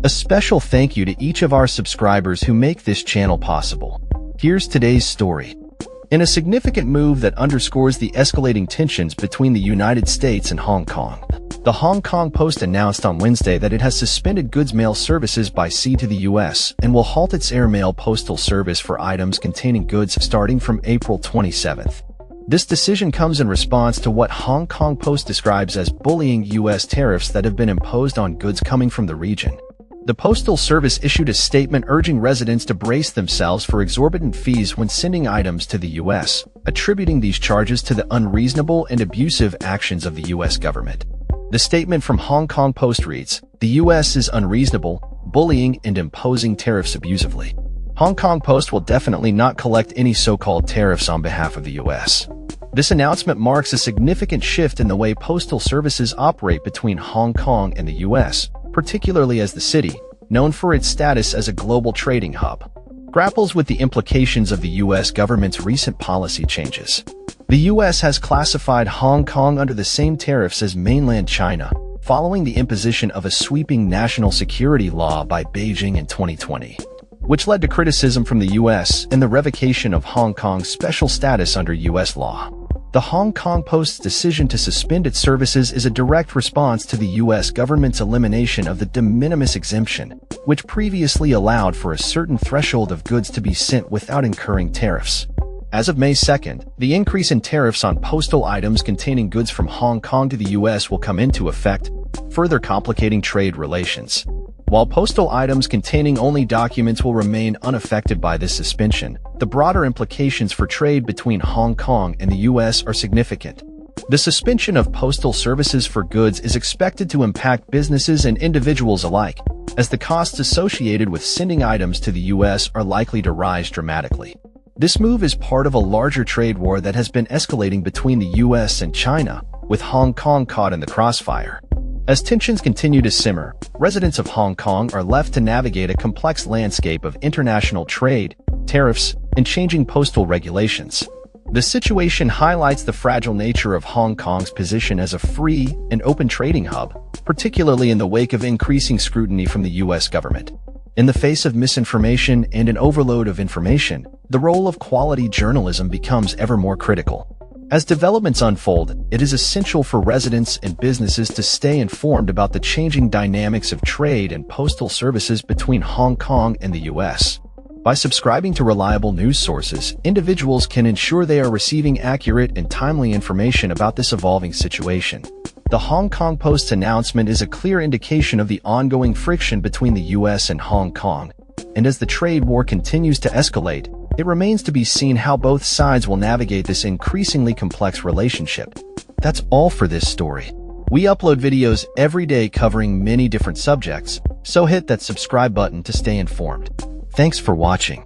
A special thank you to each of our subscribers who make this channel possible. Here's today's story. In a significant move that underscores the escalating tensions between the United States and Hong Kong, the Hong Kong Post announced on Wednesday that it has suspended goods mail services by sea to the U.S. and will halt its airmail postal service for items containing goods starting from April 27th. This decision comes in response to what Hong Kong Post describes as bullying U.S. tariffs that have been imposed on goods coming from the region. The Postal Service issued a statement urging residents to brace themselves for exorbitant fees when sending items to the U.S., attributing these charges to the unreasonable and abusive actions of the U.S. government. The statement from Hong Kong Post reads, "The U.S. is unreasonable, bullying and imposing tariffs abusively. Hong Kong Post will definitely not collect any so-called tariffs on behalf of the U.S." This announcement marks a significant shift in the way postal services operate between Hong Kong and the U.S., particularly as the city, known for its status as a global trading hub, grapples with the implications of the U.S. government's recent policy changes. The U.S. has classified Hong Kong under the same tariffs as mainland China, following the imposition of a sweeping national security law by Beijing in 2020, which led to criticism from the U.S. and the revocation of Hong Kong's special status under U.S. law. The Hong Kong Post's decision to suspend its services is a direct response to the U.S. government's elimination of the de minimis exemption, which previously allowed for a certain threshold of goods to be sent without incurring tariffs. As of May 2nd, the increase in tariffs on postal items containing goods from Hong Kong to the U.S. will come into effect, further complicating trade relations. While postal items containing only documents will remain unaffected by this suspension, the broader implications for trade between Hong Kong and the U.S. are significant. The suspension of postal services for goods is expected to impact businesses and individuals alike, as the costs associated with sending items to the U.S. are likely to rise dramatically. This move is part of a larger trade war that has been escalating between the U.S. and China, with Hong Kong caught in the crossfire. As tensions continue to simmer, residents of Hong Kong are left to navigate a complex landscape of international trade, tariffs, and changing postal regulations. The situation highlights the fragile nature of Hong Kong's position as a free and open trading hub, particularly in the wake of increasing scrutiny from the U.S. government. In the face of misinformation and an overload of information, the role of quality journalism becomes ever more critical. As developments unfold, it is essential for residents and businesses to stay informed about the changing dynamics of trade and postal services between Hong Kong and the U.S. By subscribing to reliable news sources, individuals can ensure they are receiving accurate and timely information about this evolving situation. The Hong Kong Post's announcement is a clear indication of the ongoing friction between the U.S. and Hong Kong, and as the trade war continues to escalate, it remains to be seen how both sides will navigate this increasingly complex relationship. That's all for this story. We upload videos every day covering many different subjects, so hit that subscribe button to stay informed. Thanks for watching.